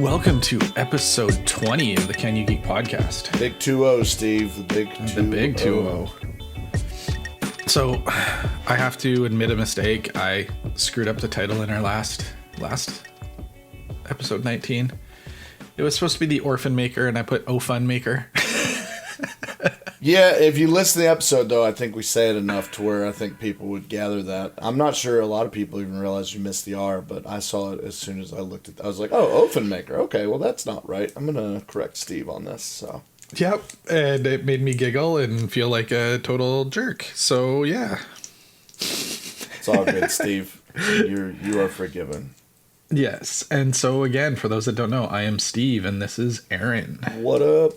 Welcome to episode 20 of the Can You Geek podcast. Big 2-0, Steve. The big 2-0. The big 2-0. So, I have to admit a mistake. I screwed up the title in our last episode 19. It was supposed to be The Orphan Maker, and I put O Fun Maker. Yeah, if you listen to the episode, though, I think we say it enough to where I think people would gather that. I'm not sure a lot of people even realize you missed the R, but I saw it as soon as I looked at it. I was like, oh, Open Maker. Okay, well, that's not right. I'm going to correct Steve on this. So. Yep, and it made me giggle and feel like a total jerk. So, yeah. It's all good, Steve. You are forgiven. Yes, and so again, for those that don't know, I am Steve, and this is Errane. What up?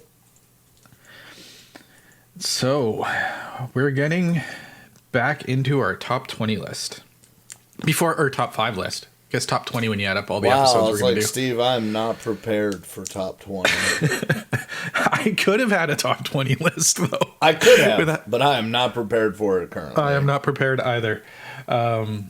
So, we're getting back into our top 20 list. Before our top 5 list. I guess top 20 when you add up all the episodes we're going to do. Steve, I'm not prepared for top 20. I could have had a top 20 list, though. I could have, but I am not prepared for it currently. I am not prepared either. Yeah,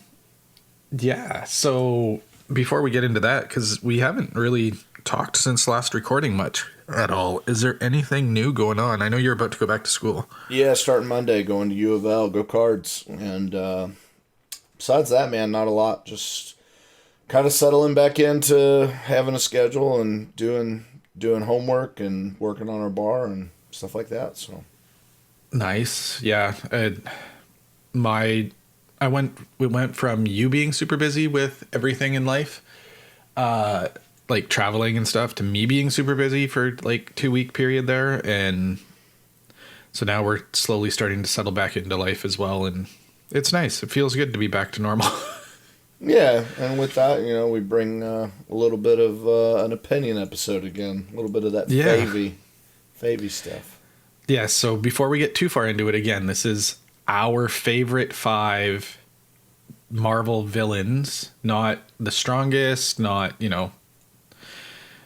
so before we get into that, because we haven't really talked since last recording much at all. Is there anything new going on? I know you're about to go back to school. Yeah, starting Monday, going to U of L, go Cards. And besides that, man, not a lot. Just kind of settling back into having a schedule and doing homework and working on our bar and stuff like that. So nice. Yeah. We went from you being super busy with everything in life, like traveling and stuff, to me being super busy for like 2-week period there. And so now we're slowly starting to settle back into life as well. And it's nice. It feels good to be back to normal. Yeah. And with that, we bring a little bit of an opinion episode again, a little bit of that favy stuff. Yeah. So before we get too far into it again, this is our favorite 5 Marvel villains, not the strongest, not,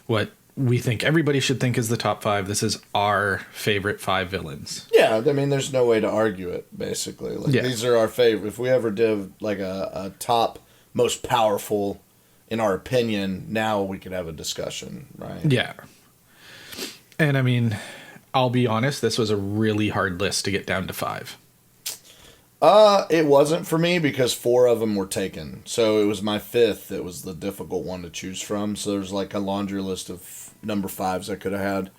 what we think everybody should think is the top 5. This is our favorite 5 villains. Yeah, I mean, there's no way to argue it, basically. These are our favorite. If we ever did like a top most powerful, in our opinion, now we could have a discussion, right? Yeah. And I mean, I'll be honest, this was a really hard list to get down to 5. It wasn't for me because 4 of them were taken. So it was my 5th. It was the difficult one to choose from. So there's like a laundry list of number 5s I could have had.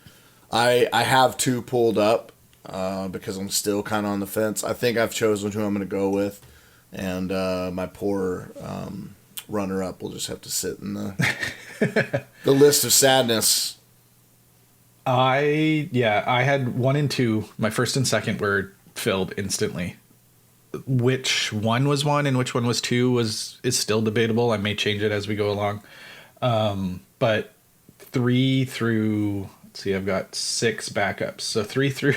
I have 2 pulled up because I'm still kind of on the fence. I think I've chosen who I'm going to go with. And my poor runner-up will just have to sit in the the list of sadness. I had 1 and 2. My first and second were filled instantly. Which one was 1 and which one was 2 is still debatable. I may change it as we go along. But 3 through, let's see, I've got 6 backups. So 3 through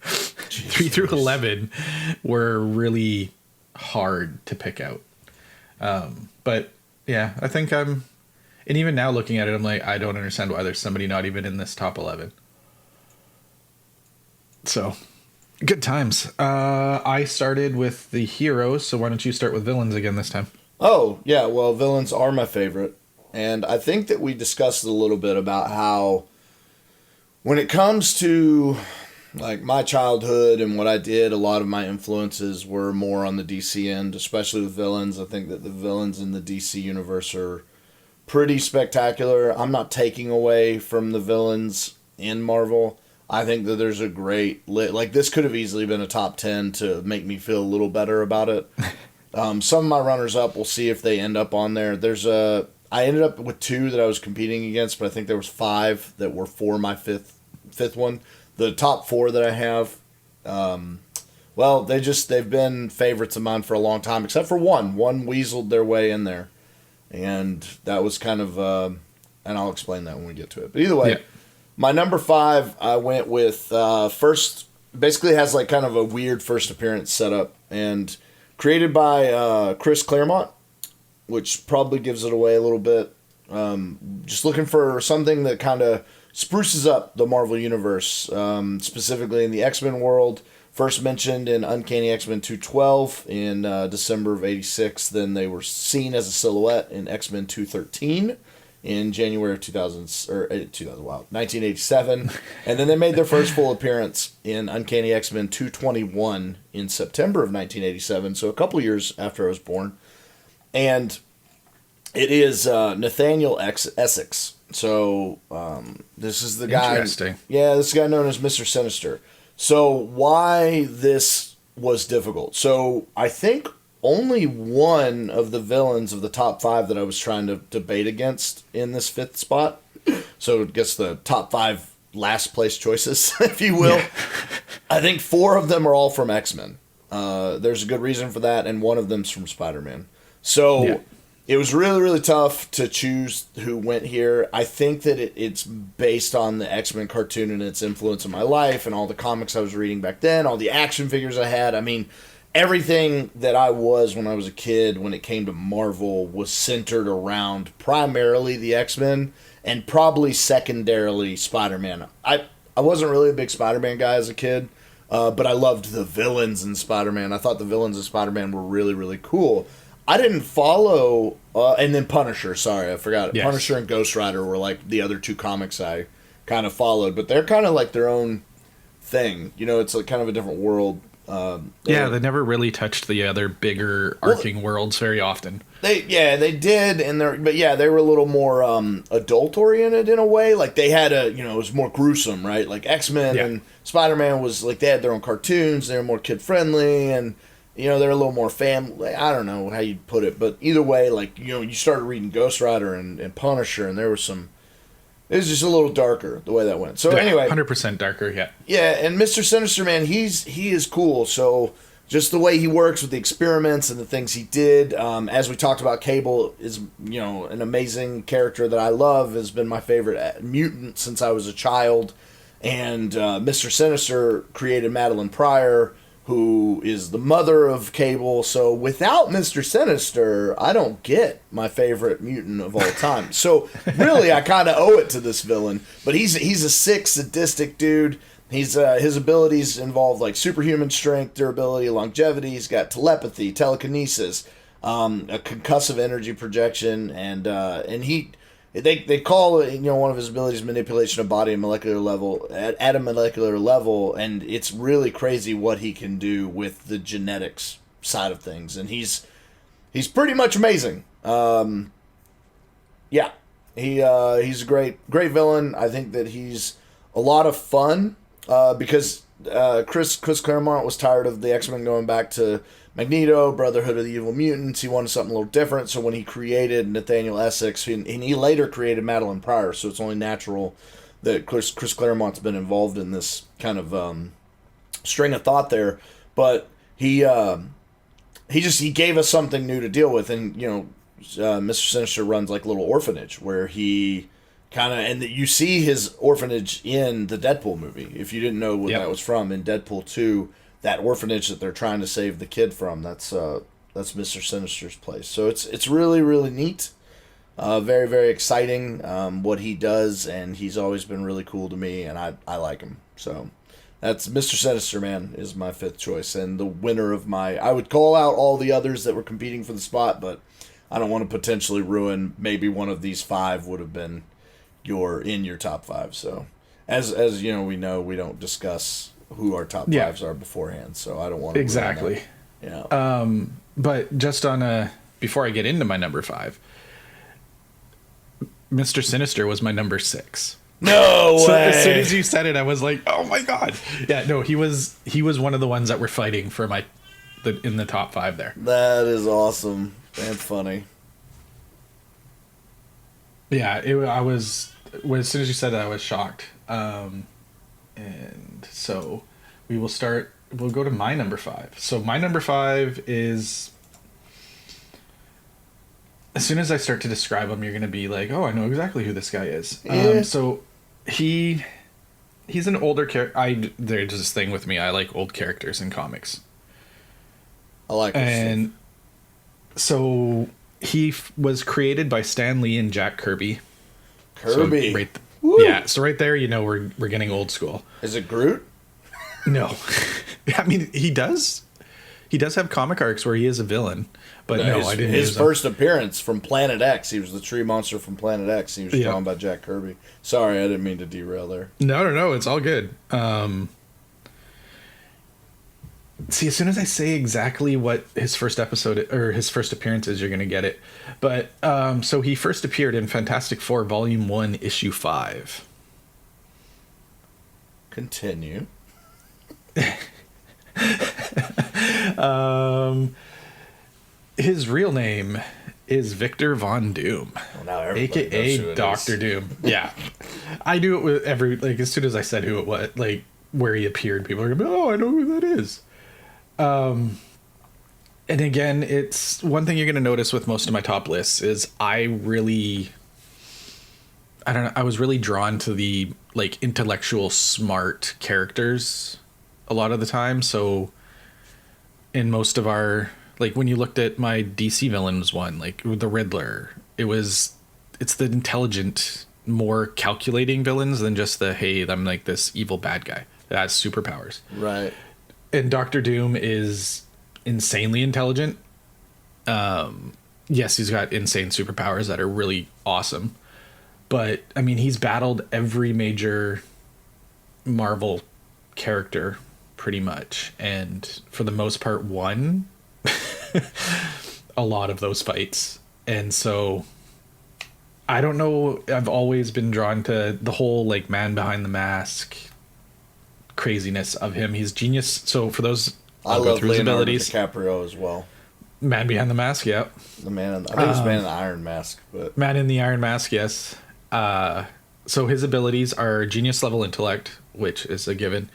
3 through 11 were really hard to pick out. But yeah, I think and even now looking at it, I'm like, I don't understand why there's somebody not even in this top 11. So good times. I started with the heroes, so why don't you start with villains again this time? Oh, yeah, well, villains are my favorite. And I think that we discussed a little bit about how when it comes to like my childhood and what I did, a lot of my influences were more on the DC end, especially with villains. I think that the villains in the DC universe are pretty spectacular. I'm not taking away from the villains in Marvel. I think that there's a great this could have easily been a top 10 to make me feel a little better about it. Some of my runners up, we'll see if they end up on there. I ended up with 2 that I was competing against, but I think there was 5 that were for my fifth one. The top 4 that I have, they've been favorites of mine for a long time, except for one. One weaseled their way in there, and that was kind of, and I'll explain that when we get to it. But either way. Yeah. My number 5, I went with first. Basically, has like kind of a weird first appearance setup, and created by Chris Claremont, which probably gives it away a little bit. Just looking for something that kind of spruces up the Marvel universe, specifically in the X-Men world. First mentioned in Uncanny X-Men 212 in December of '86. Then they were seen as a silhouette in X-Men 213 in January of 1987. And then they made their first full appearance in Uncanny X-Men 221 in September of 1987, so a couple years after I was born. And it is Nathaniel Essex. So this is the guy. Interesting. Yeah, this guy known as Mr. Sinister. So why this was difficult? So I think only one of the villains of the top 5 that I was trying to debate against in this 5th spot. So it gets the top 5 last place choices, if you will. Yeah. I think 4 of them are all from X-Men. There's a good reason for that, and one of them's from Spider-Man. So it was really, really tough to choose who went here. I think that it's based on the X-Men cartoon and its influence in my life and all the comics I was reading back then, all the action figures I had. I mean, everything that I was when I was a kid when it came to Marvel was centered around primarily the X-Men and probably secondarily Spider-Man. I wasn't really a big Spider-Man guy as a kid, but I loved the villains in Spider-Man. I thought the villains in Spider-Man were really, really cool. I didn't follow, and then Punisher, sorry, I forgot. Yes. Punisher and Ghost Rider were like the other 2 comics I kind of followed, but they're kind of like their own thing. You know, it's like kind of a different world. They never really touched the other bigger arcing worlds very often. They did, they were a little more adult oriented in a way. Like they had it was more gruesome, right? Like X-Men and Spider-Man was like they had their own cartoons. They were more kid friendly, and they're a little more family. I don't know how you'd put it, but either way, like you started reading Ghost Rider and Punisher, and there was some. It was just a little darker the way that went. So anyway, 100% darker, yeah. Yeah, and Mr. Sinister, man, he is cool. So just the way he works with the experiments and the things he did, as we talked about, Cable is an amazing character that I love. Has been my favorite mutant since I was a child, and Mr. Sinister created Madeline Pryor, who is the mother of Cable. So without Mr. Sinister, I don't get my favorite mutant of all time. So really, I kind of owe it to this villain. But he's a sick, sadistic dude. His abilities involve like superhuman strength, durability, longevity. He's got telepathy, telekinesis, a concussive energy projection, and They call it, one of his abilities manipulation of body and molecular level at a molecular level, and it's really crazy what he can do with the genetics side of things, and he's pretty much amazing. He's a great villain. I think that he's a lot of fun because Chris Claremont was tired of the X-Men going back to Magneto, Brotherhood of the Evil Mutants. He wanted something a little different, so when he created Nathaniel Essex, and he later created Madeline Pryor, so it's only natural that Chris Claremont's been involved in this kind of string of thought there. But he gave us something new to deal with, and Mr. Sinister runs like a little orphanage where he and you see his orphanage in the Deadpool movie. If you didn't know what that was from, in Deadpool 2. That orphanage that they're trying to save the kid from, that's Mr. Sinister's place. So it's really, really neat. Very, very exciting what he does, and he's always been really cool to me, and I like him. So that's Mr. Sinister, man, is my 5th choice, and the winner of I would call out all the others that were competing for the spot, but I don't want to potentially ruin maybe one of these 5 would have been in your top 5. So as we know, we don't discuss who our top 5s are beforehand, so I don't want to exactly. But just before I get into my number 5, Mr. Sinister was my number 6. No way! So as soon as you said it, I was like, oh my god! Yeah, no, he was one of the ones that were fighting for in the top 5 there. That is awesome and funny. Yeah, as soon as you said that, I was shocked. And so we'll go to my number 5. So my number 5 is, as soon as I start to describe him, you're going to be like, oh, I know exactly who this guy is. Yeah. So he's an older character. There's this thing with me. I like old characters in comics. I like this and stuff. So he was created by Stan Lee and Jack Kirby. Kirby. So yeah, so right there, we're getting old school. Is it Groot? No. I mean, he does He does have comic arcs where he is a villain, but no, I didn't. His first appearance from Planet X, he was the tree monster from Planet X. He was drawn by Jack Kirby. Sorry, I didn't mean to derail there. No, it's all good. See, as soon as I say exactly what his first episode or his first appearance is, you're going to get it. But so he first appeared in Fantastic Four Volume 1, Issue 5. Continue. His real name is Victor Von Doom, aka Dr. Doom. Yeah. I knew it with as soon as I said who it was, like where he appeared, people are going to be, oh, I know who that is. And again, it's one thing you're going to notice with most of my top lists is I was really drawn to the like intellectual smart characters a lot of the time. So in most of our, like when you looked at my DC villains one, like the Riddler, it's the intelligent, more calculating villains than just the, hey, I'm like this evil bad guy that has superpowers. Right. And Dr. Doom is insanely intelligent. Yes, he's got insane superpowers that are really awesome. But, I mean, he's battled every major Marvel character pretty much. And for the most part, won a lot of those fights. And so, I don't know. I've always been drawn to the whole, like, man behind the mask craziness of him. He's genius. So for those, I love Leonardo DiCaprio as well. Man behind the mask, yep. The man in, I think it's Man in the Iron Mask, but Man in the Iron Mask, yes. So his abilities are genius level intellect, which is a given.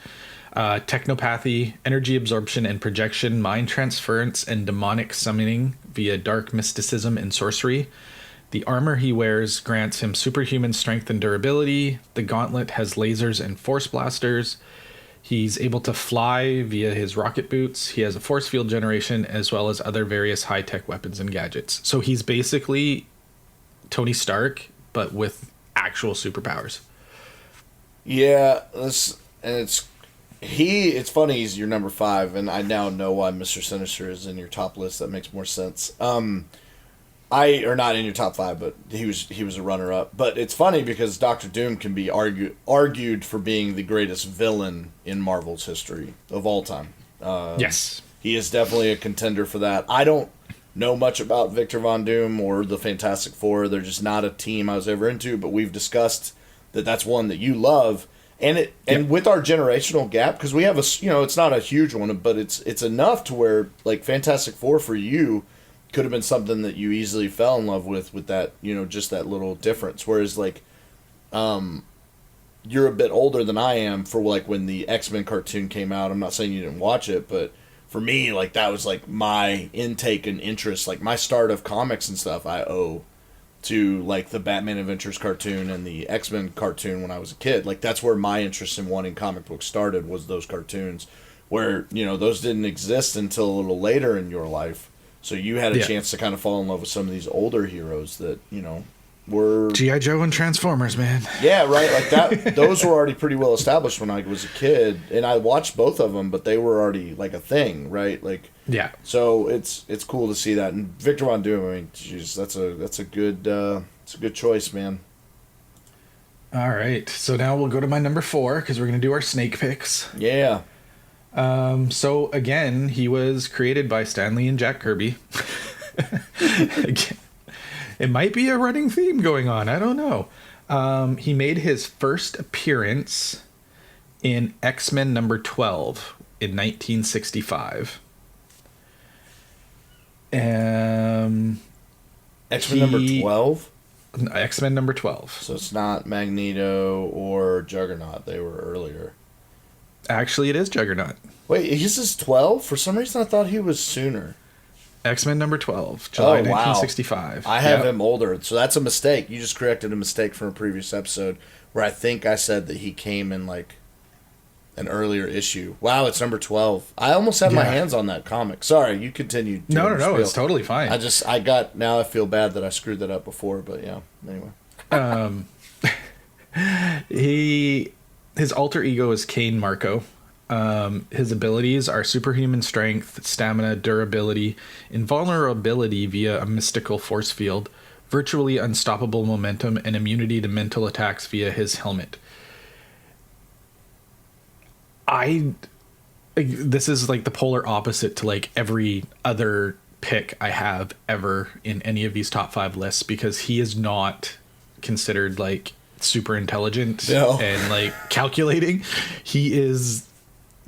Technopathy, energy absorption and projection, mind transference, and demonic summoning via dark mysticism and sorcery. The armor he wears grants him superhuman strength and durability. The gauntlet has lasers and force blasters. He's able to fly via his rocket boots. He has a force field generation as well as other various high-tech weapons and gadgets. So he's basically Tony Stark, but with actual superpowers. Yeah, it's funny he's your number 5, and I now know why Mr. Sinister is in your top list. That makes more sense. Or not in your top 5, but he was a runner-up. But it's funny because Dr. Doom can be argued for being the greatest villain in Marvel's history of all time. Yes. He is definitely a contender for that. I don't know much about Victor Von Doom or the Fantastic Four. They're just not a team I was ever into, but we've discussed that that's one that you love. And with our generational gap, because we have it's not a huge one, but it's enough to where, like, Fantastic Four for you could have been something that you easily fell in love with that, just that little difference. Whereas, like, you're a bit older than I am for, like, when the X-Men cartoon came out. I'm not saying you didn't watch it, but for me, like, that was, like, my intake and interest. Like, my start of comics and stuff I owe to, like, the Batman Adventures cartoon and the X-Men cartoon when I was a kid. Like, that's where my interest in wanting comic books started, was those cartoons, where, those didn't exist until a little later in your life. So you had a chance to kind of fall in love with some of these older heroes that, were... G.I. Joe and Transformers, man. Yeah, right. Like that. Those were already pretty well established when I was a kid. And I watched both of them, but they were already, like, a thing, right? Like, yeah. So it's cool to see that. And Victor Von Doom, I mean, geez, that's a good choice, man. All right. So now we'll go to my number 4, because we're going to do our snake picks. Yeah. So again, he was created by Stan Lee and Jack Kirby. Again, it might be a running theme going on. I don't know. He made his first appearance in X-Men number 12 in 1965. X-Men number 12? X-Men number 12. So it's not Magneto or Juggernaut. They were earlier. Actually, it is Juggernaut. Wait, he's just 12? For some reason, I thought he was sooner. X-Men number 12, July 1965. I have him older, so that's a mistake. You just corrected a mistake from a previous episode where I think I said that he came in, like, an earlier issue. Wow, it's number 12. I almost had my hands on that comic. Sorry, you continued. No, it's totally fine. Now I feel bad that I screwed that up before, but yeah, anyway. His alter ego is Kane Marco. His abilities are superhuman strength, stamina, durability, invulnerability via a mystical force field, virtually unstoppable momentum, and immunity to mental attacks via his helmet. This is like the polar opposite to like every other pick I have ever in any of these top 5 lists, because he is not considered like super intelligent and like calculating. He is,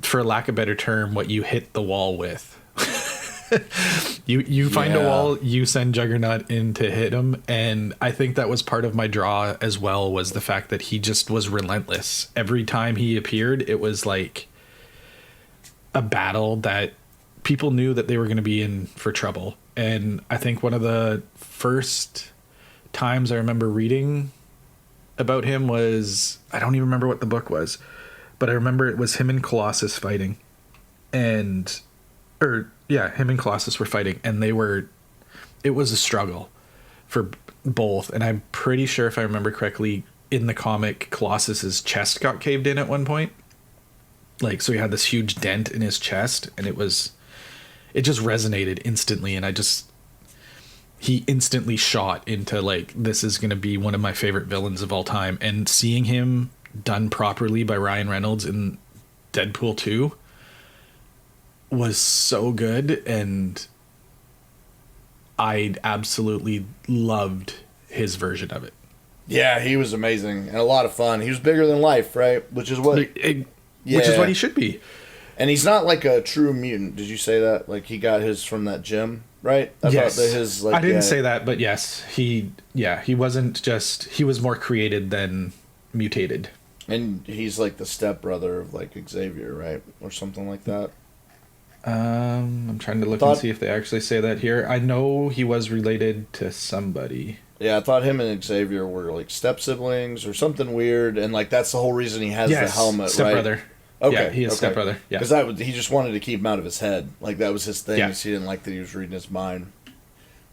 for lack of a better term, what you hit the wall with. you find a wall, you send Juggernaut in to hit him, and I think that was part of my draw as well, was the fact that he just was relentless. Every time he appeared, it was like a battle that people knew that they were going to be in for trouble. And I think one of the first times I remember reading about him was, I don't even remember what the book was, but I remember it was him and Colossus fighting. Him and Colossus were fighting, and it was a struggle for both. And I'm pretty sure, if I remember correctly, in the comic, Colossus's chest got caved in at one point. Like, so he had this huge dent in his chest, and it just resonated instantly. And he instantly shot into like, this is going to be one of my favorite villains of all time. And seeing him done properly by Ryan Reynolds in Deadpool 2 was so good. And I absolutely loved his version of it. Yeah, he was amazing and a lot of fun. He was bigger than life, right? Which is what he should be. And he's not like a true mutant. Did you say that? Like, he got his from that gym, right? Yes. I didn't say that, but yes. He wasn't just... He was more created than mutated. And he's like the stepbrother of like Xavier, right? Or something like that. I'm trying to look and see if they actually say that here. I know he was related to somebody. Yeah, I thought him and Xavier were like step siblings or something weird, and like that's the whole reason he has the helmet, stepbrother. Right? Okay, yeah, he is stepbrother. Yeah, because he just wanted to keep him out of his head. Like, that was his thing. Yeah. He didn't like that he was reading his mind.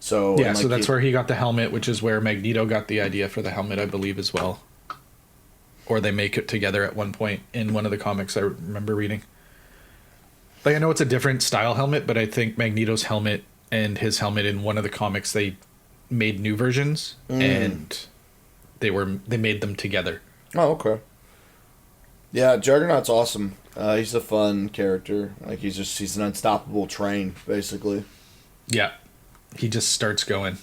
So yeah, so that's where he got the helmet, which is where Magneto got the idea for the helmet, I believe, as well. Or they make it together at one point in one of the comics I remember reading. Like, I know it's a different style helmet, but I think Magneto's helmet and his helmet in one of the comics, they made new versions, and they made them together. Oh, okay. Yeah, Juggernaut's awesome. He's a fun character. Like, he's an unstoppable train, basically. Yeah. He just starts going.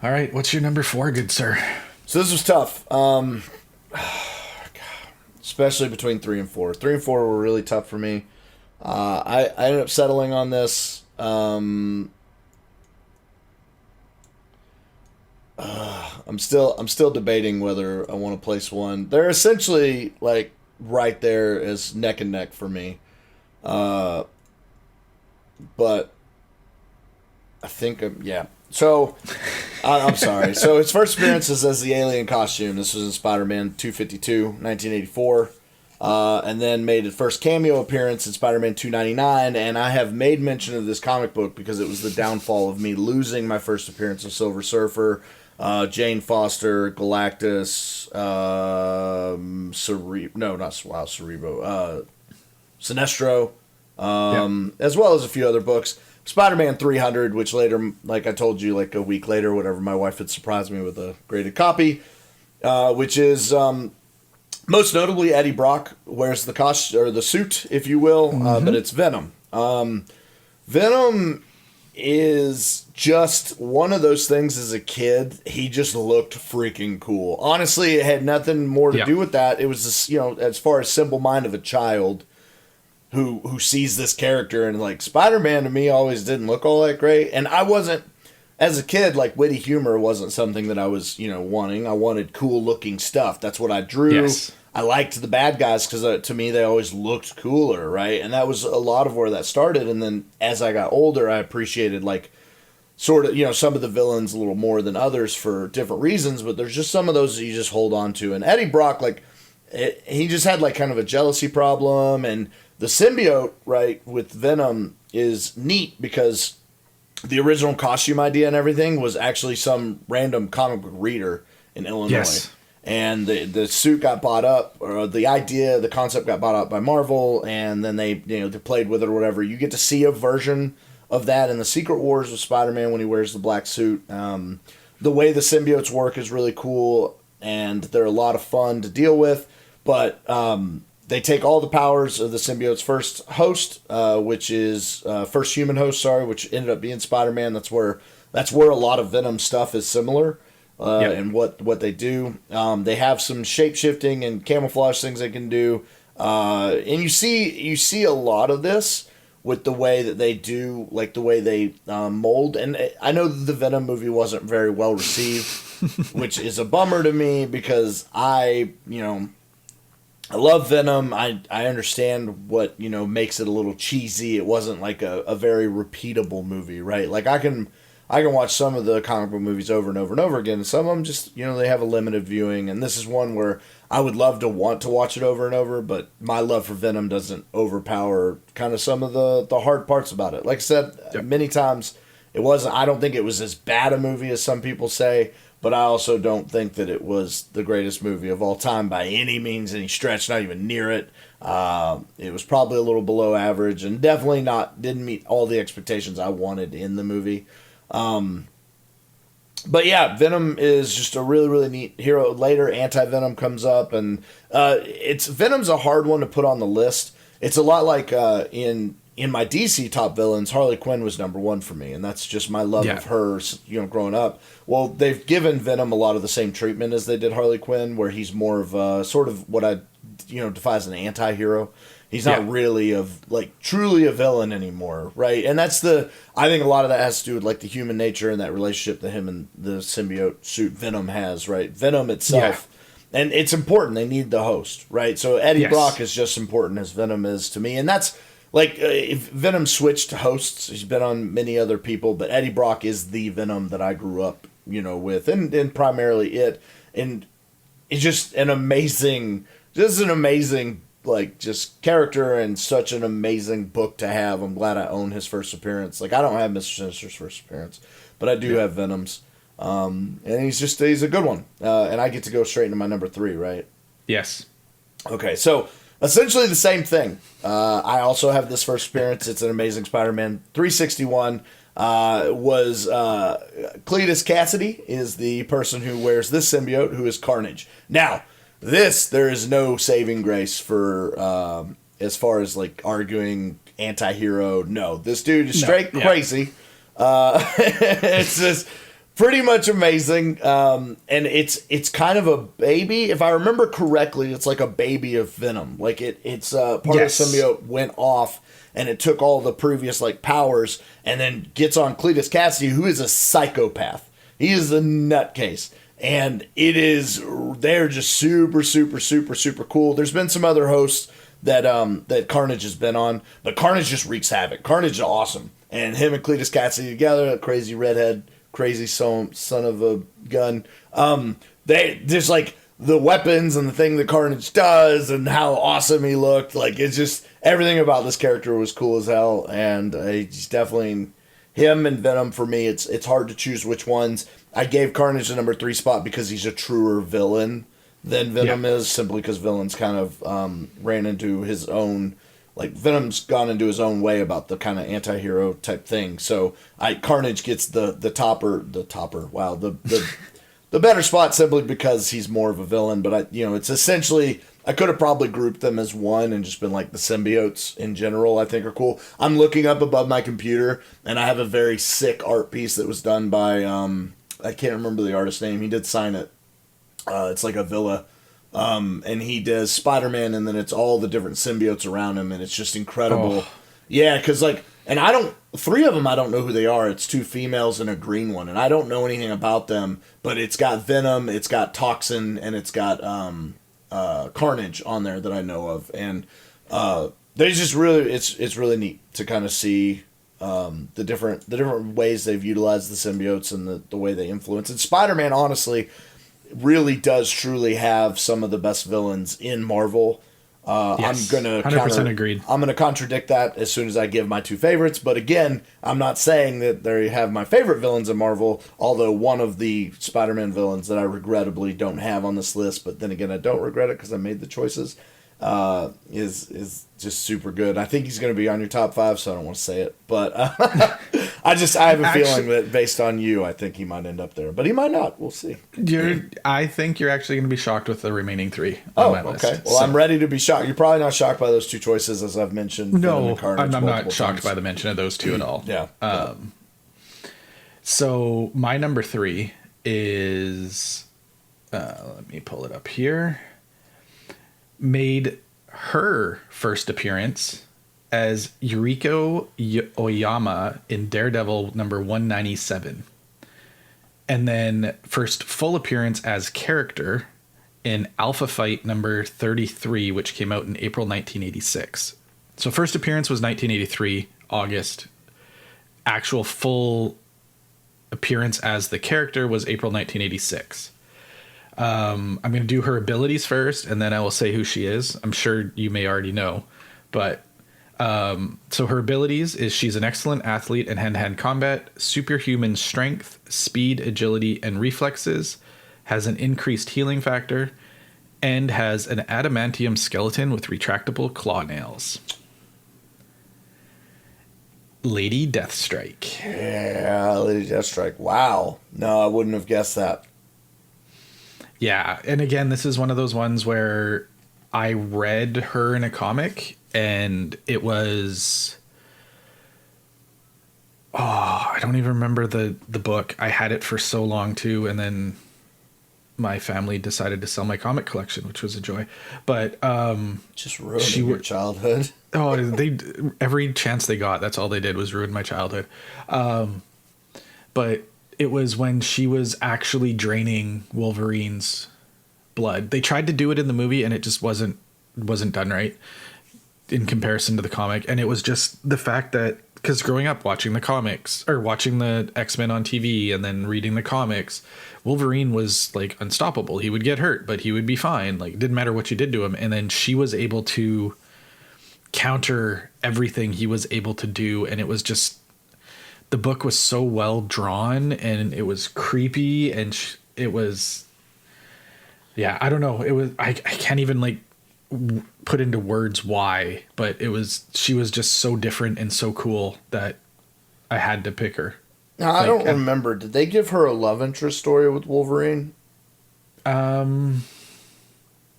All right, what's your number 4, good sir? So this was tough. Especially between 3 and 4. 3 and 4 were really tough for me. I ended up settling on this. I'm still debating whether I want to place one. They're essentially like right there as neck and neck for me. But I think So I'm sorry. So his first appearance is as the alien costume. This was in Spider-Man 252, 1984. And then made his first cameo appearance in Spider-Man 299. And I have made mention of this comic book because it was the downfall of me losing my first appearance of Silver Surfer. Jane Foster, Galactus, Sinestro, as well as a few other books. Spider-Man 300, which later, like I told you, like a week later, whatever, my wife had surprised me with a graded copy, which is most notably Eddie Brock wears the costume or the suit, if you will, but it's Venom. Venom is just one of those things. As a kid, he just looked freaking cool. Honestly, it had nothing more to do with that. It was just, as far as simple mind of a child who sees this character, and like, Spider-Man to me always didn't look all that great. And I wasn't, as a kid, like, witty humor wasn't something that I was, wanting. I wanted cool looking stuff. That's what I drew. Yes. I liked the bad guys because to me they always looked cooler, right? And that was a lot of where that started. And then as I got older, I appreciated like sort of, some of the villains a little more than others for different reasons. But there's just some of those that you just hold on to. And Eddie Brock, like, he just had like kind of a jealousy problem. And the symbiote, right, with Venom is neat because the original costume idea and everything was actually some random comic book reader in Illinois. Yes. and the suit got bought up, or the concept got bought up by Marvel, and then they played with it or whatever. You get to see a version of that in the Secret Wars with Spider-Man when he wears the black suit. The way the symbiotes work is really cool, and they're a lot of fun to deal with, but they take all the powers of the symbiote's first host, which is first human host, which ended up being Spider-Man. That's where a lot of Venom stuff is similar, and what they do. They have some shape shifting and camouflage things they can do, and you see a lot of this with the way that they do, like the way they mold. And I know the Venom movie wasn't very well received, which is a bummer to me because I love Venom. I understand what, makes it a little cheesy. It wasn't like a very repeatable movie, right? Like I can watch some of the comic book movies over and over and over again. And some of them just, they have a limited viewing. And this is one where I would love to want to watch it over and over, but my love for Venom doesn't overpower kind of some of the hard parts about it. Like I said, many times I don't think it was as bad a movie as some people say, but I also don't think that it was the greatest movie of all time by any means, any stretch, not even near it. It was probably a little below average and definitely didn't meet all the expectations I wanted in the movie. But yeah, Venom is just a really, really neat hero. Later, Anti-Venom comes up, and Venom's a hard one to put on the list. It's a lot like in my DC top villains, Harley Quinn was number one for me, and that's just my love of her, growing up. Well, they've given Venom a lot of the same treatment as they did Harley Quinn, where he's more of a sort of what I define as an anti-hero. He's not really truly a villain anymore, right? And I think a lot of that has to do with like the human nature and that relationship that him and the symbiote suit Venom has, right? Venom itself, and it's important. They need the host, right? So Eddie Brock is just important as Venom is to me, and that's like if Venom switched hosts, he's been on many other people, but Eddie Brock is the Venom that I grew up, with, and primarily it, and it's just an amazing just character and such an amazing book to have. I'm glad I own his first appearance. Like I don't have Mr. Sinister's first appearance, but I do have Venom's. And he's a good one. And I get to go straight into my number 3, right? Yes. Okay, so essentially the same thing. I also have this first appearance. It's an Amazing Spider-Man 361. Was Cletus Cassidy is the person who wears this symbiote, who is Carnage. Now, there is no saving grace for as far as like arguing anti-hero. No, this dude is straight crazy. It's just pretty much amazing. And it's kind of a baby. If I remember correctly, it's like a baby of Venom. Like it's part of the symbiote went off and it took all the previous like powers and then gets on Cletus Cassidy, who is a psychopath. He is a nutcase. And they're just super, super, super, super cool. There's been some other hosts that Carnage has been on, but Carnage just wreaks havoc. Carnage is awesome. And him and Cletus Cassidy together, a crazy redhead, crazy son of a gun. There's like the weapons and the thing that Carnage does and how awesome he looked. Like it's just, everything about this character was cool as hell. And he's definitely, him and Venom for me, it's hard to choose which ones. I gave Carnage the number 3 spot because he's a truer villain than Venom is, simply because Villain's kind of ran into his own, like Venom's gone into his own way about the kind of anti-hero type thing. So Carnage gets the better spot simply because he's more of a villain. But it's essentially, I could have probably grouped them as one and just been like the symbiotes in general, I think are cool. I'm looking up above my computer and I have a very sick art piece that was done by, I can't remember the artist's name. He did sign it. It's like a villa. And he does Spider-Man, and then it's all the different symbiotes around him, and it's just incredible. Oh. Yeah, because and 3 of them, I don't know who they are. It's 2 females and a green one, and I don't know anything about them, but it's got Venom, it's got Toxin, and it's got Carnage on there that I know of. And they just really, it's really neat to kind of see the different ways they've utilized the symbiotes and the way they influence. And Spider-Man, honestly, really does truly have some of the best villains in Marvel. Yes, I'm gonna 100% agreed. I'm gonna contradict that as soon as I give my two favorites. But again, I'm not saying that they have my favorite villains in Marvel. Although one of the Spider-Man villains that I regrettably don't have on this list, but then again, I don't regret it because I made the choices. Is just super good. I think he's going to be on your top 5, so I don't want to say it, but I have a feeling that based on you, I think he might end up there, but he might not. We'll see. I think you're actually going to be shocked with the remaining 3 on my list. Okay. Well, I'm ready to be shocked. You're probably not shocked by those 2 choices, as I've mentioned. No, I'm not shocked by the mention of those 2 at all. Yeah. So my number 3 is, let me pull it up here. Made her first appearance as Yuriko Oyama in Daredevil number 197. And then first full appearance as character in Alpha Fight number 33, which came out in April 1986. So first appearance was 1983, August. Actual full appearance as the character was April 1986. I'm going to do her abilities first, and then I will say who she is. I'm sure you may already know, but so her abilities is she's an excellent athlete in hand-to-hand combat, superhuman strength, speed, agility, and reflexes, has an increased healing factor, and has an adamantium skeleton with retractable claw nails. Lady Deathstrike. Yeah, Lady Deathstrike. Wow. No, I wouldn't have guessed that. Yeah, and again, this is one of those ones where I read her in a comic, and it was... Oh, I don't even remember the book. I had it for so long, too, and then my family decided to sell my comic collection, which was a joy. But just ruining your childhood. Oh, every chance they got, that's all they did was ruin my childhood. But it was when she was actually draining Wolverine's blood. They tried to do it in the movie, and it just wasn't done right in comparison to the comic. And it was just the fact that, because growing up watching the comics or watching the X-Men on TV and then reading the comics, Wolverine was like unstoppable. He would get hurt, but he would be fine. Like, it didn't matter what you did to him. And then she was able to counter everything he was able to do, and it was just, the book was so well drawn, and it was creepy, and it was, yeah, I don't know, it was, I can't even like put into words why, but she was just so different and so cool that I had to pick her. Now, I don't remember, did they give her a love interest story with Wolverine? I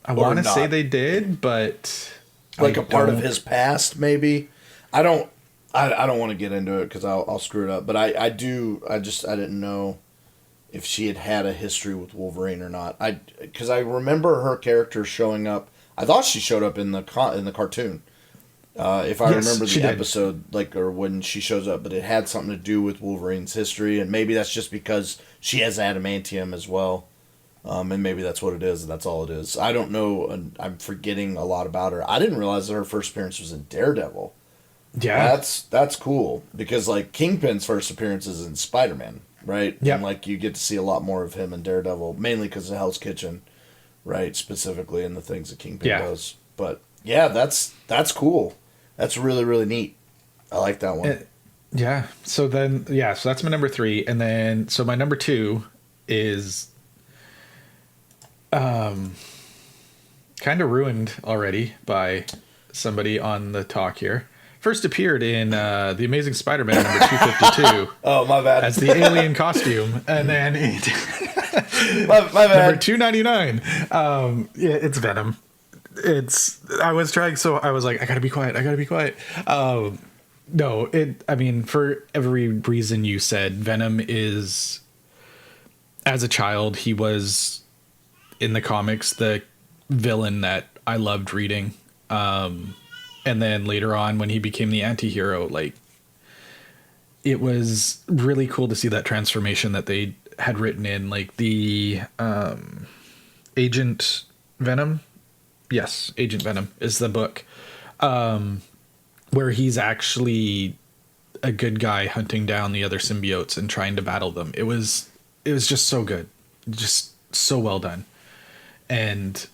want to say they did, but like a part of his past, maybe. I don't want to get into it because I'll screw it up. But I didn't know if she had a history with Wolverine or not. Because I remember her character showing up. I thought she showed up in the cartoon. If I remember the episode, like, or when she shows up, but it had something to do with Wolverine's history, and maybe that's just because she has adamantium as well. And maybe that's what it is, and that's all it is. I don't know, and I'm forgetting a lot about her. I didn't realize that her first appearance was in Daredevil. Yeah. That's cool, because, like, Kingpin's first appearance is in Spider-Man, right? Yeah. And, like, you get to see a lot more of him in Daredevil, mainly because of Hell's Kitchen, right, specifically, and the things that Kingpin does. But, yeah, that's cool. That's really, really neat. I like that one. Yeah. So that's my number 3, and then, so my number 2 is... kind of ruined already by somebody on the talk here. First appeared in The Amazing Spider-Man number 252. Oh, my bad. As the alien costume. And then my bad. Number 299. Yeah, it's Venom. I was trying, so I was like, I gotta be quiet. No, for every reason you said, Venom is, as a child, he was, in the comics, the villain that I loved reading. And then later on, when he became the anti-hero, like, it was really cool to see that transformation that they had written in, like, the Agent Venom. Yes, Agent Venom is the book, where he's actually a good guy hunting down the other symbiotes and trying to battle them. It was just so good, just so well done. And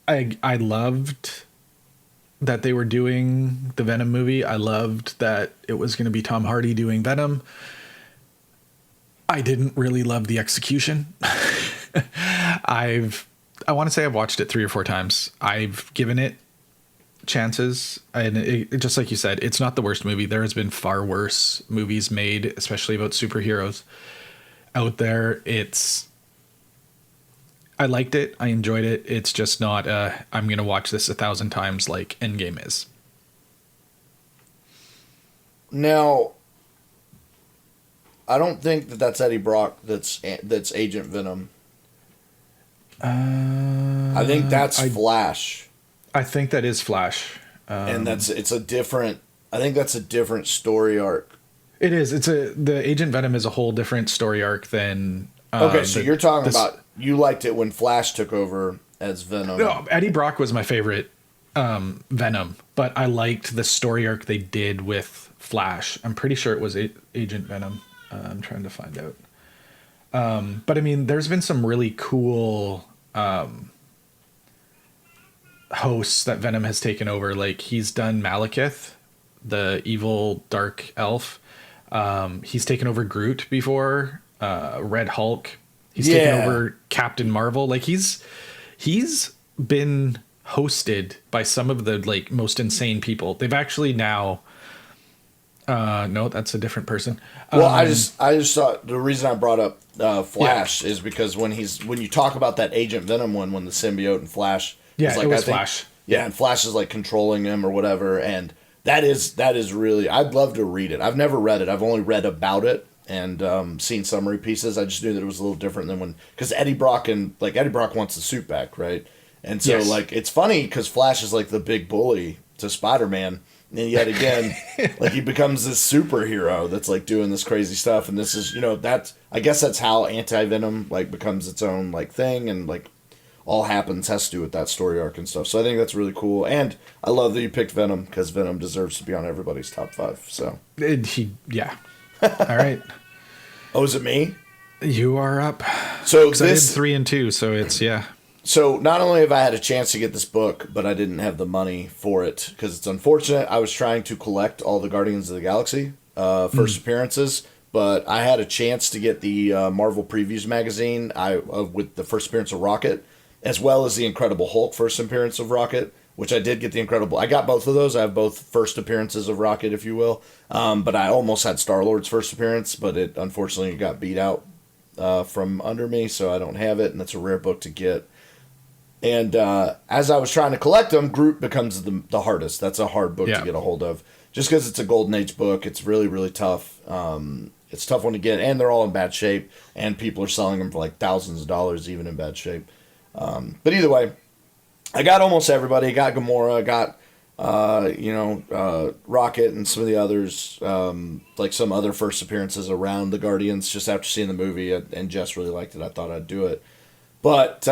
I loved that they were doing the Venom movie. I loved that it was going to be Tom Hardy doing Venom. I didn't really love the execution. I want to say I've watched it 3 or 4 times. I've given it chances, and just like you said, it's not the worst movie. There has been far worse movies made, especially about superheroes out there. I liked it. I enjoyed it. It's just not I'm going to watch this 1,000 times like Endgame is. Now, I don't think that's Eddie Brock. That's Agent Venom. I think that's Flash. I think that is Flash. And it's a different. I think that's a different story arc. It is. The Agent Venom is a whole different story arc than. Okay, so you're talking about you liked it when Flash took over as Venom. No, Eddie Brock was my favorite Venom, but I liked the story arc they did with Flash. I'm pretty sure it was Agent Venom. I'm trying to find out. But I mean, there's been some really cool hosts that Venom has taken over. Like he's done Malekith, the evil dark elf. He's taken over Groot before. Red Hulk. He's taken over Captain Marvel. Like he's been hosted by some of the like most insane people. They've actually now. No, that's a different person. Well, I just thought the reason I brought up Flash is because when you talk about that Agent Venom one, when the symbiote and Flash, it was Flash. Yeah, and Flash is like controlling him or whatever, and that is really. I'd love to read it. I've never read it. I've only read about it and seen summary pieces. I just knew that it was a little different than because Eddie Brock wants the suit back, right? And so like it's funny because Flash is like the big bully to Spider-Man. And yet again, like he becomes this superhero that's like doing this crazy stuff, and this is I guess that's how Anti-Venom like becomes its own like thing, and like all has to do with that story arc and stuff. So I think that's really cool, and I love that you picked Venom because Venom deserves to be on everybody's top 5. So all right. Oh, is it me? You are up. So I did 3 and 2, so it's So not only have I had a chance to get this book, but I didn't have the money for it because it's unfortunate. I was trying to collect all the Guardians of the Galaxy first appearances, but I had a chance to get the Marvel Previews magazine with the first appearance of Rocket, as well as the Incredible Hulk first appearance of Rocket, which I did get the Incredible. I got both of those. I have both first appearances of Rocket, if you will. But I almost had Star-Lord's first appearance, but it unfortunately got beat out from under me, so I don't have it, and that's a rare book to get. And as I was trying to collect them, Groot becomes the hardest. That's a hard book to get a hold of. Just because it's a Golden Age book, it's really, really tough. It's a tough one to get, and they're all in bad shape, and people are selling them for like thousands of dollars, even in bad shape. But either way, I got almost everybody. I got Gamora, I got Rocket, and some of the others, like some other first appearances around the Guardians, just after seeing the movie, and Jess really liked it. I thought I'd do it. But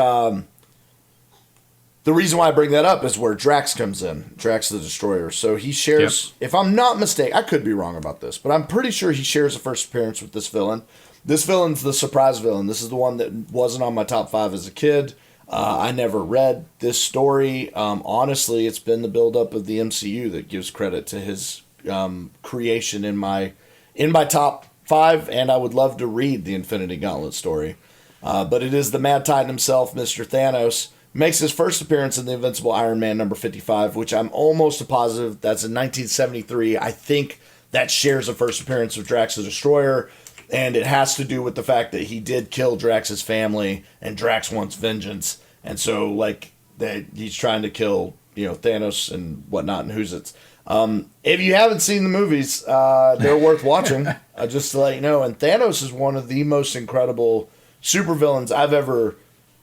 the reason why I bring that up is where Drax comes in. Drax the Destroyer. So he shares, if I'm not mistaken, I could be wrong about this, but I'm pretty sure he shares a first appearance with this villain. This villain's the surprise villain. This is the one that wasn't on my top 5 as a kid. I never read this story. Honestly, it's been the buildup of the MCU that gives credit to his creation in my top 5, and I would love to read the Infinity Gauntlet story. But it is the Mad Titan himself, Mr. Thanos. Makes his first appearance in the Invincible Iron Man number 55, which I'm almost positive that's in 1973. I think that shares a first appearance with Drax the Destroyer, and it has to do with the fact that he did kill Drax's family, and Drax wants vengeance, and so like he's trying to kill Thanos and whatnot and who's it's. If you haven't seen the movies, they're worth watching. Just to let you know, and Thanos is one of the most incredible supervillains I've ever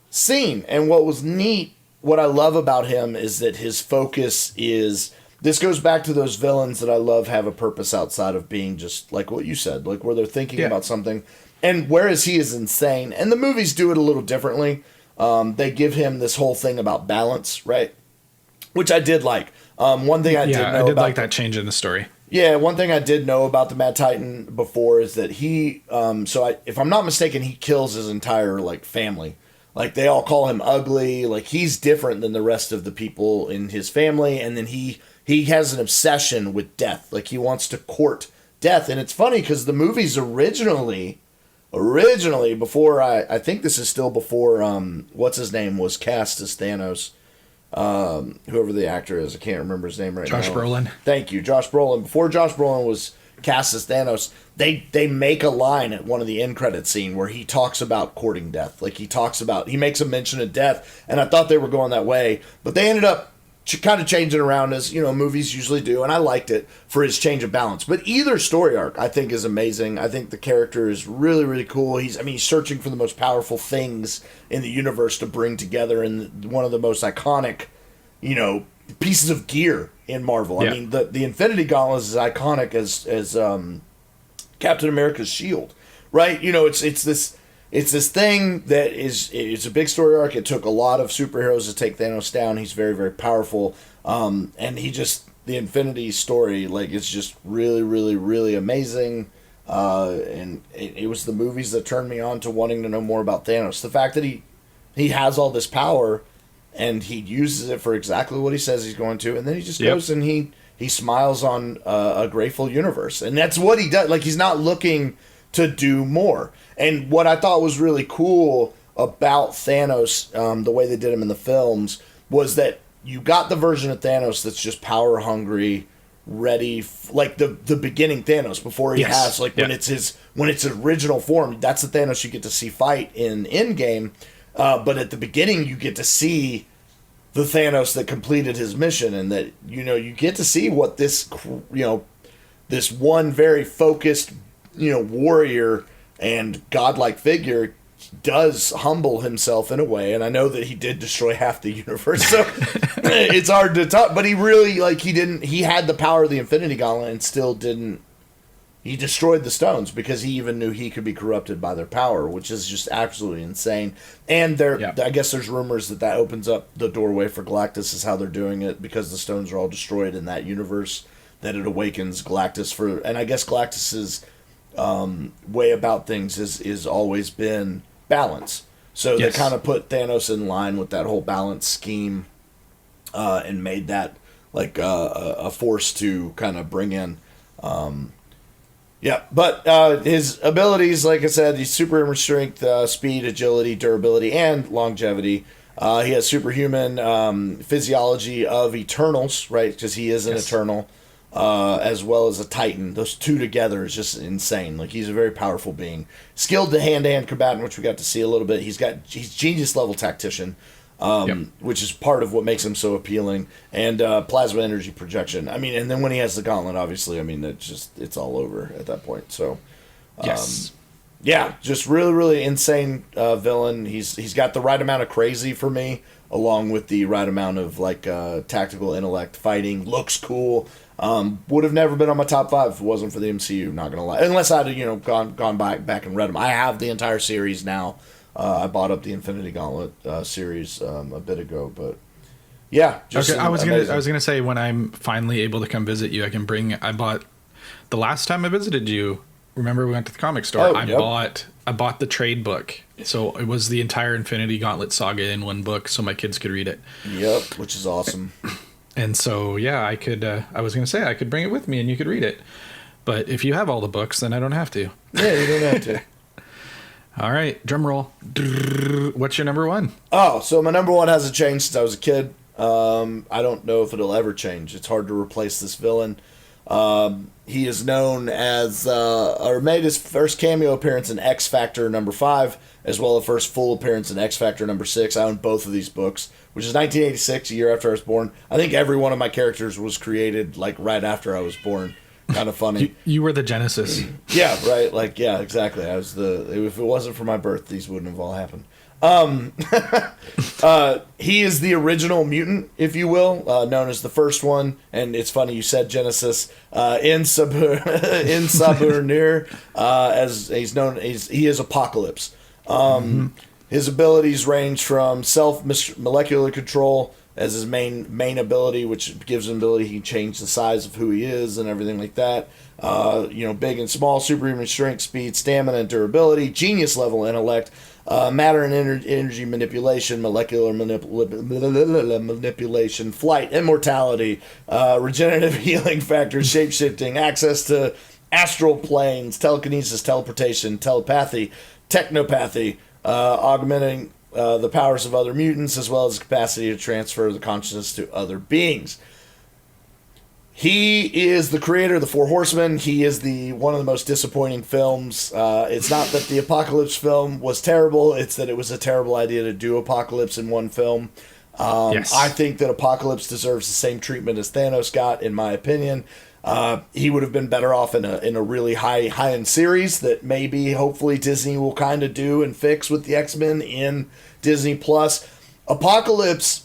seen. And what was neat, what I love about him is that his focus is, this goes back to those villains that I love have a purpose outside of being just like what you said, like where they're thinking about something. And whereas he is insane, and the movies do it a little differently, they give him this whole thing about balance, right? Which I did like. One thing I did know about, like that change in the story. Yeah, one thing I did know about the Mad Titan before is that he, if I'm not mistaken, he kills his entire like family. Like, they all call him ugly. Like, he's different than the rest of the people in his family. And then he has an obsession with death. Like, he wants to court death. And it's funny because the movies originally before, I think this is still before, what's his name was cast as Thanos. Whoever the actor is, I can't remember his name right now. Josh Brolin. Thank you, Josh Brolin. Before Josh Brolin was cast as Thanos, they make a line at one of the end credit scene where he talks about courting death. Like, he makes a mention of death, and I thought they were going that way, but they ended up kind of changing around, as movies usually do, and I liked it for his change of balance. But either story arc I think is amazing. I think the character is really, really cool. He's searching for the most powerful things in the universe to bring together, and one of the most iconic pieces of gear in Marvel. Yeah. I mean, the Infinity Gauntlet is as iconic as Captain America's shield, right? It's this thing that it's a big story arc. It took a lot of superheroes to take Thanos down. He's very, very powerful. And the Infinity story, like, it's just really, really, really amazing. And it was the movies that turned me on to wanting to know more about Thanos. The fact that he has all this power and he uses it for exactly what he says he's going to, and then he just goes and he smiles on a grateful universe. And that's what he does. Like, he's not looking to do more. And what I thought was really cool about Thanos, the way they did him in the films, was that you got the version of Thanos that's just power hungry, ready, like the beginning Thanos before he has, like, when it's his original form. That's the Thanos you get to see fight in Endgame. But at the beginning, you get to see the Thanos that completed his mission, and that you get to see what this this one very focused warrior and godlike figure does humble himself in a way. And I know that he did destroy half the universe, so it's hard to talk, but he really, he had the power of the Infinity Gauntlet and still didn't. He destroyed the stones because he even knew he could be corrupted by their power, which is just absolutely insane. And I guess there's rumors that opens up the doorway for Galactus, is how they're doing it, because the stones are all destroyed in that universe, that it awakens Galactus and I guess Galactus's way about things is always been balance. So they kind of put Thanos in line with that whole balance scheme, and made that like a force to kind of bring in. But his abilities, like I said, he's superhuman strength, speed, agility, durability, and longevity. He has superhuman physiology of Eternals, right? Because he is an Eternal. As well as a Titan. Those two together is just insane. Like, he's a very powerful being. Skilled to hand-to-hand combatant, which we got to see a little bit. He's genius-level tactician, which is part of what makes him so appealing. And plasma energy projection. And then when he has the gauntlet, obviously, it's all over at that point. So, just really, really insane villain. He's got the right amount of crazy for me, along with the right amount of tactical intellect. Fighting looks cool. Would have never been on my top 5 if it wasn't for the MCU, not gonna lie. Unless I'd gone back and read them. I have the entire series now. I bought up the Infinity Gauntlet series a bit ago, but yeah. I was gonna say, when I'm finally able to come visit you, I bought the last time I visited you. Remember, we went to the comic store. I bought the trade book, so it was the entire Infinity Gauntlet saga in one book, so my kids could read it. Yep, which is awesome. And so, I could. I was going to say I could bring it with me and you could read it. But if you have all the books, then I don't have to. Yeah, you don't have to. All right, drum roll. What's your number 1? Oh, so my number 1 hasn't changed since I was a kid. I don't know if it'll ever change. It's hard to replace this villain. He is known as, or made his first cameo appearance in X Factor number 5, as well as first full appearance in X Factor number 6. I own both of these books, which is 1986, a year after I was born. I think every one of my characters was created right after I was born. Kind of funny. You were the Genesis. Yeah, right. Exactly. I was if it wasn't for my birth, these wouldn't have all happened. He is the original mutant, if you will, known as the first one. And it's funny you said Genesis. In Saburnir, as he's known, he is Apocalypse. His abilities range from molecular control as his main ability, which gives him ability he can change the size of who he is and everything like that. Big and small, superhuman strength, speed, stamina, and durability, genius level intellect. matter and energy manipulation, molecular manipulation, flight, immortality, regenerative healing factors, shapeshifting, access to astral planes, telekinesis, teleportation, telepathy, technopathy, augmenting the powers of other mutants, as well as the capacity to transfer the consciousness to other beings. He is the creator of the Four Horsemen. He is one of the most disappointing films. It's not that the Apocalypse film was terrible. It's that it was a terrible idea to do Apocalypse in one film. Yes. I think that Apocalypse deserves the same treatment as Thanos got, in my opinion. He would have been better off in a really high-end series that maybe, hopefully, Disney will kind of do and fix with the X-Men in Disney+. Apocalypse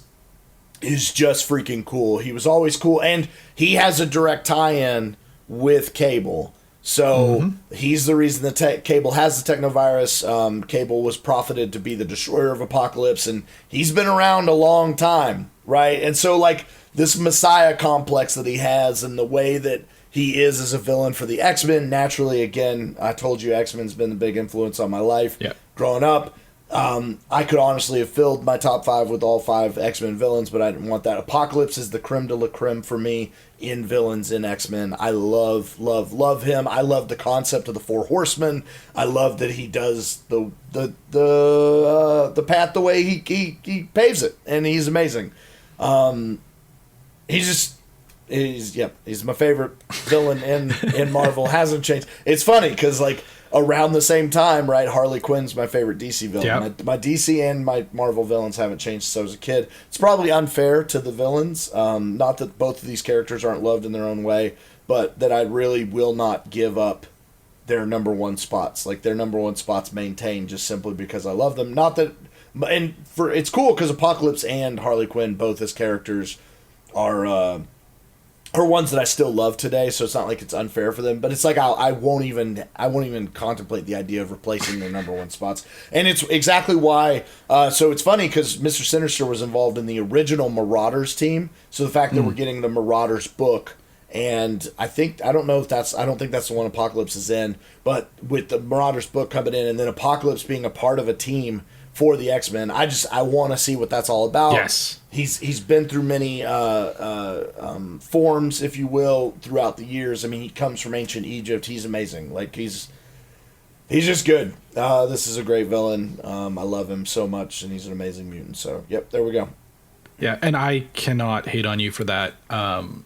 is just freaking cool. He was always cool, and he has a direct tie-in with Cable. So he's the reason that Cable has the Technovirus. Cable was profited to be the destroyer of Apocalypse, and he's been around a long time, right? And so, like, this Messiah complex that he has and the way that he is as a villain for the X-Men, naturally, again, I told you X-Men's been the big influence on my life growing up. I could honestly have filled my top 5 with all 5 X-Men villains, but I didn't want that. Apocalypse is the creme de la creme for me in villains in X-Men. I love him. I love the concept of the Four Horsemen. I love that he does the path the way he paves it, and he's amazing. He's my favorite villain in Marvel. Hasn't changed. It's funny because, like, around the same time, right, Harley Quinn's my favorite DC villain. Yep. My DC and my Marvel villains haven't changed since I was a kid. It's probably unfair to the villains. Not that both of these characters aren't loved in their own way, but that I really will not give up their number one spots. Like, their number one spots maintained just simply because I love them. Not that... And it's cool because Apocalypse and Harley Quinn, both as characters, are ones that I still love today, so it's not like it's unfair for them. But it's like I won't even contemplate the idea of replacing their number one spots, and it's exactly why. So it's funny because Mr. Sinister was involved in the original Marauders team, so the fact that we're getting the Marauders book, and I don't think that's the one Apocalypse is in, but with the Marauders book coming in, and then Apocalypse being a part of a team for the X-Men, I want to see what that's all about. Yes. He's been through many forms, if you will, throughout the years. I mean, he comes from ancient Egypt. He's amazing. Like, he's just good. This is a great villain. I love him so much, and he's an amazing mutant. So, yep, there we go. Yeah, and I cannot hate on you for that.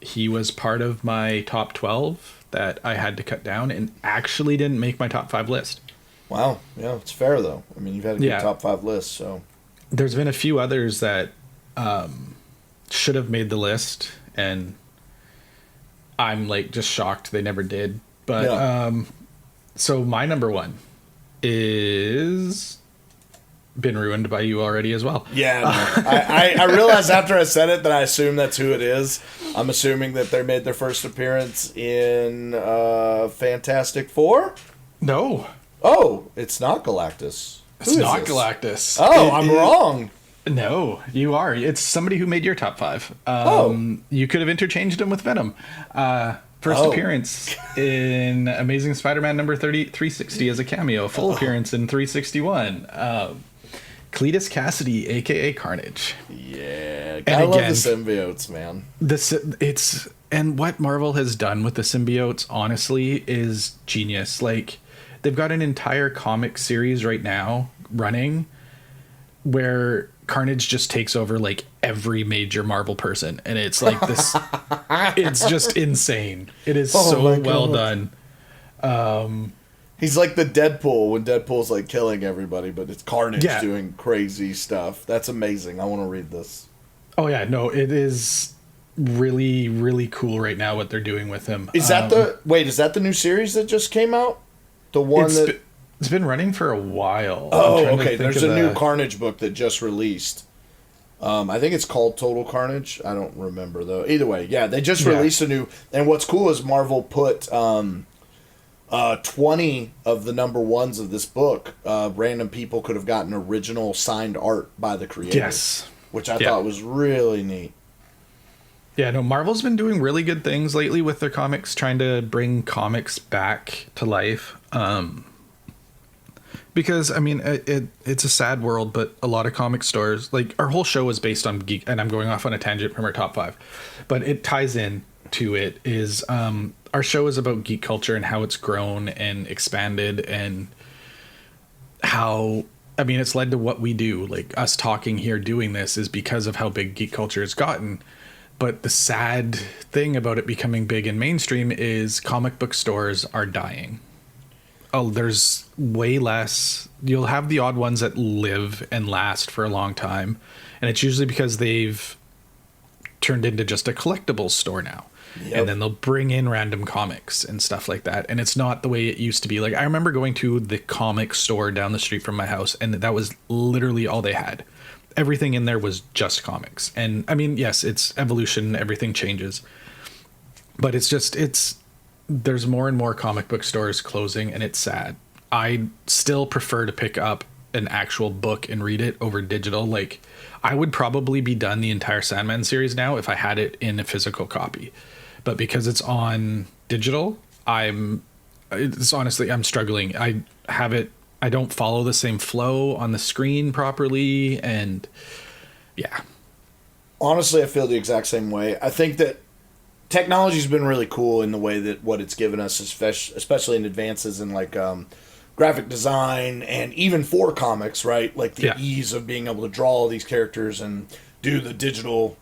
He was part of my top 12 that I had to cut down and actually didn't make my top 5 list. Wow. Yeah, it's fair, though. I mean, you've had a good top 5 list, so. There's been a few others that should have made the list, and I'm, like, just shocked they never did. But, so my number one is been ruined by you already as well. Yeah, no. I realized after I said it that I assume that's who it is. I'm assuming that they made their first appearance in Fantastic Four? No. Oh, it's not Galactus. It's not Galactus. Oh, I'm wrong. No, you are. It's somebody who made your top 5. You could have interchanged him with Venom. First appearance in Amazing Spider-Man number 360 as a cameo. Full appearance in 361. Cletus Cassidy, a.k.a. Carnage. Yeah. I love the symbiotes, man. And what Marvel has done with the symbiotes, honestly, is genius. Like, they've got an entire comic series right now running where Carnage just takes over, like, every major Marvel person. And it's like this... it's just insane. It is so well done. He's like the Deadpool when Deadpool's, like, killing everybody, but it's Carnage doing crazy stuff. That's amazing. I want to read this. Oh, yeah. No, it is really, really cool right now what they're doing with him. Is that the new series that just came out? The one it's been running for a while. Oh, okay. There's a new Carnage book that just released. I think it's called Total Carnage. I don't remember, though. Either way, yeah, they just released a new... And what's cool is Marvel put 20 of the number ones of this book. Random people could have gotten original signed art by the creator. Yes. Which I thought was really neat. Yeah, no, Marvel's been doing really good things lately with their comics, trying to bring comics back to life. Because I mean, it's a sad world, but a lot of comic stores, like our whole show is based on geek, and I'm going off on a tangent from our top 5, but it ties in to it. Is our show is about geek culture and how it's grown and expanded, and how, I mean, it's led to what we do. Like us talking here, doing this, is because of how big geek culture has gotten. But the sad thing about it becoming big and mainstream is comic book stores are dying. Oh, there's way less. You'll have the odd ones that live and last for a long time, and it's usually because they've turned into just a collectibles store now. Yep. And then they'll bring in random comics and stuff like that, and it's not the way it used to be. Like, I remember going to the comic store down the street from my house, and that was literally all they had. Everything in there was just comics. And I mean, yes, it's evolution, everything changes, but there's more and more comic book stores closing, and it's sad. I still prefer to pick up an actual book and read it over digital. Like, I would probably be done the entire Sandman series now if I had it in a physical copy. But because it's on digital, I'm struggling. I don't follow the same flow on the screen properly, and yeah. Honestly, I feel the exact same way. I think that technology's been really cool in the way that what it's given us, especially in advances in like graphic design and even for comics, right? Like the ease of being able to draw all these characters and do the digital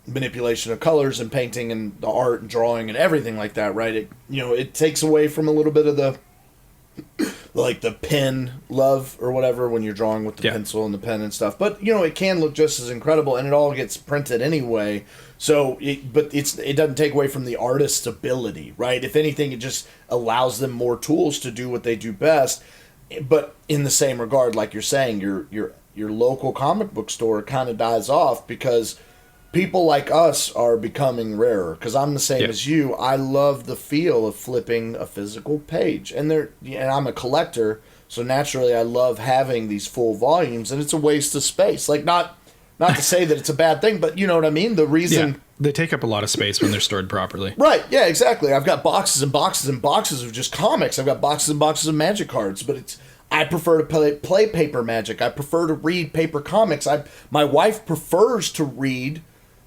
manipulation of colors and painting and the art and drawing and everything like that, right? It takes away from a little bit of the like the pen love or whatever when you're drawing with the pencil and the pen and stuff. But, it can look just as incredible, and it all gets printed anyway. So, it doesn't take away from the artist's ability, right? If anything, it just allows them more tools to do what they do best. But in the same regard, like you're saying, your local comic book store kind of dies off because people like us are becoming rarer. Because I'm the same as you. I love the feel of flipping a physical page, and I'm a collector, so naturally I love having these full volumes. And it's a waste of space. Like not to say that it's a bad thing, but you know what I mean. The reason they take up a lot of space when they're stored properly. Right? Yeah, exactly. I've got boxes and boxes and boxes of just comics. I've got boxes and boxes of Magic cards, but I prefer to play paper Magic. I prefer to read paper comics. My wife prefers to read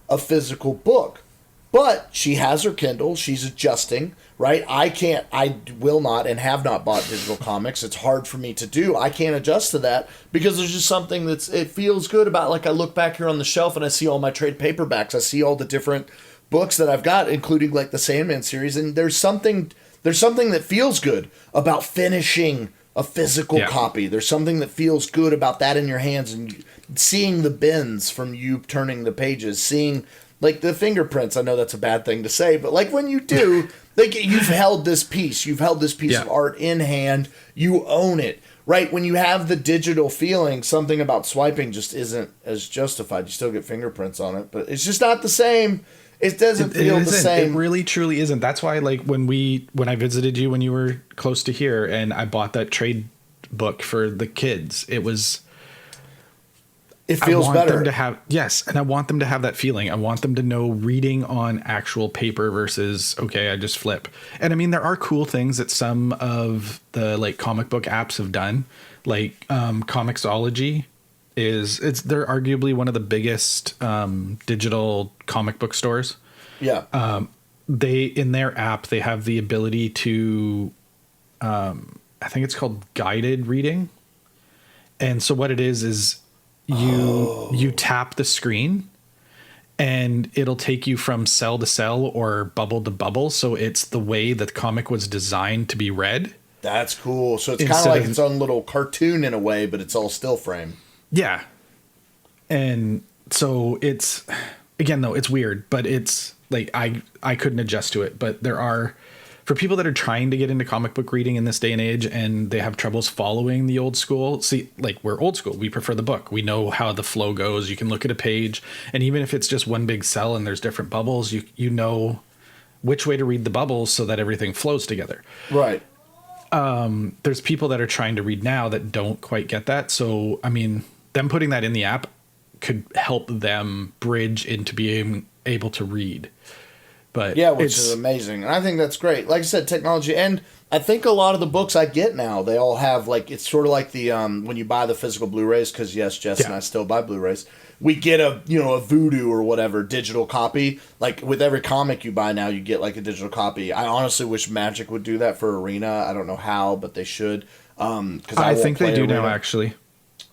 a physical book, but she has her Kindle. She's adjusting, right? I will not and have not bought digital comics. It's hard for me to do. I can't adjust to that because there's just something it feels good about. Like, I look back here on the shelf and I see all my trade paperbacks. I see all the different books that I've got, including like the Sandman series. And there's something that feels good about finishing a physical copy. There's something that feels good about that in your hands and seeing the bends from you turning the pages, seeing like the fingerprints. I know that's a bad thing to say, but like when you do, like you've held this piece of art in hand, you own it, right? When you have the digital feeling, something about swiping just isn't as justified. You still get fingerprints on it, but it's just not the same. It doesn't feel the same. It really, truly isn't. That's why, like, when I visited you when you were close to here, and I bought that trade book for the kids, it feels better. And I want them to have that feeling. I want them to know reading on actual paper versus, okay, I just flip. And I mean, there are cool things that some of the like comic book apps have done, like Comixology. They're arguably one of the biggest digital comic book stores. Yeah. In their app, they have the ability to, I think it's called guided reading. And so what it is you tap the screen and it'll take you from cell to cell or bubble to bubble. So it's the way that the comic was designed to be read. That's cool. So it's kind of like its own little cartoon in a way, but it's all still frame. Yeah. And so it's, again, though, it's weird, but it's like, I couldn't adjust to it, but for people that are trying to get into comic book reading in this day and age, and they have troubles following the old school, we're old school. We prefer the book. We know how the flow goes. You can look at a page, and even if it's just one big cell and there's different bubbles, you know which way to read the bubbles so that everything flows together. Right. There's people that are trying to read now that don't quite get that. So, I mean, them putting that in the app could help them bridge into being able to read. But yeah, which is amazing. And I think that's great. Like I said, technology. And I think a lot of the books I get now, they all have, like, it's sort of like the, when you buy the physical Blu-rays, because yes, Jess and I still buy Blu-rays. We get a Voodoo or whatever digital copy. Like with every comic you buy now, you get like a digital copy. I honestly wish Magic would do that for Arena. I don't know how, but they should. Because I think they do now, actually.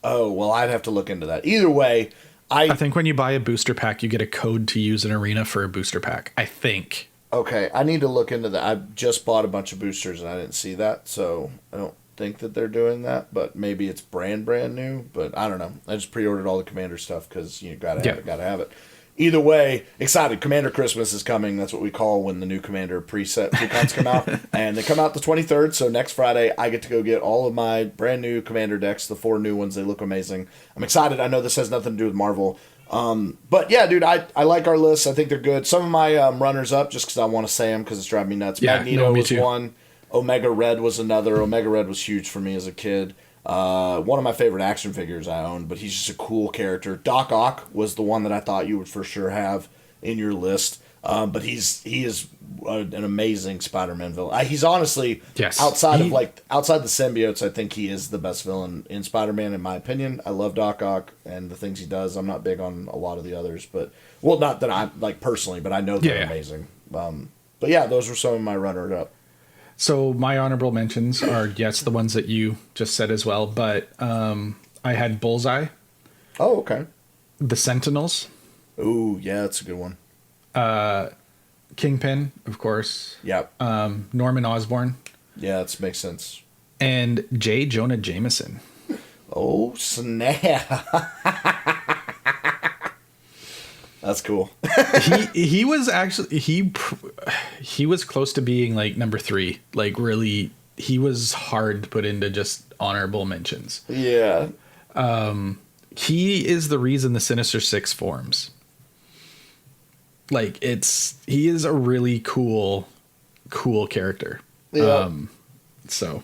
Oh, well, I'd have to look into that. Either way, I think when you buy a booster pack, you get a code to use in Arena for a booster pack. I think. Okay, I need to look into that. I just bought a bunch of boosters and I didn't see that, so I don't think that they're doing that. But maybe it's brand new. But I don't know. I just pre-ordered all the Commander stuff because you gotta have it. Either way, excited. Commander Christmas is coming. That's what we call when the new Commander precons come out. And they come out the 23rd, so next Friday I get to go get all of my brand new Commander decks, the 4 new ones. They look amazing. I'm excited. I know this has nothing to do with Marvel. But yeah, dude, I like our lists. I think they're good. Some of my runners up, just because I want to say them because it's driving me nuts. Yeah, Magneto was one. Omega Red was another. Omega Red was huge for me as a kid. One of my favorite action figures I owned, but he's just a cool character. Doc Ock was the one that I thought you would for sure have in your list. But he is an amazing Spider-Man villain. He's honestly outside the symbiotes. I think he is the best villain in Spider-Man in my opinion. I love Doc Ock and the things he does. I'm not big on a lot of the others, but not that I like personally, but I know they're amazing. But yeah, those were some of my runner-up. So my honorable mentions are, yes, the ones that you just said as well, but I had Bullseye. Oh, okay. The Sentinels. Ooh, yeah, that's a good one. Kingpin, of course. Yep. Norman Osborn. Yeah, that makes sense. And J. Jonah Jameson. Oh, snap. That's cool. he was actually he was close to being like number 3. Like really, he was hard to put into just honorable mentions. Yeah. He is the reason the Sinister Six forms. Like he is a really cool character. Yeah. So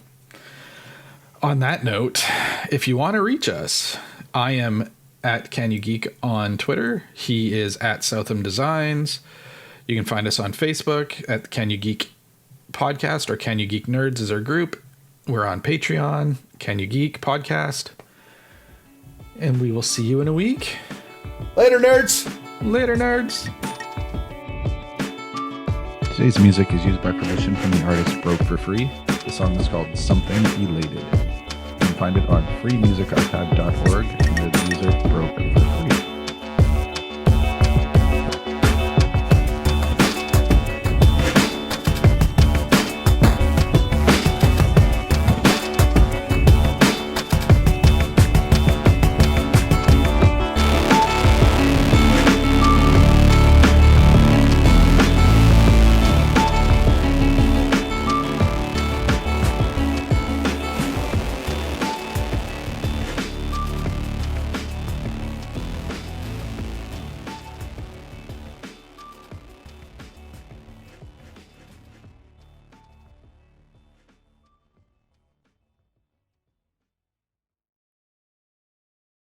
on that note, if you want to reach us, I am at CanYouGeek on Twitter. He is at Southam Designs. You can find us on Facebook at CanYouGeek Podcast, or CanYouGeek Nerds is our group. We're on Patreon, CanYouGeek Podcast. And we will see you in a week. Later, nerds. Later, nerds. Today's music is used by permission from the artist Broke for Free. The song is called Something Elated. You can find it on freemusicarchive.org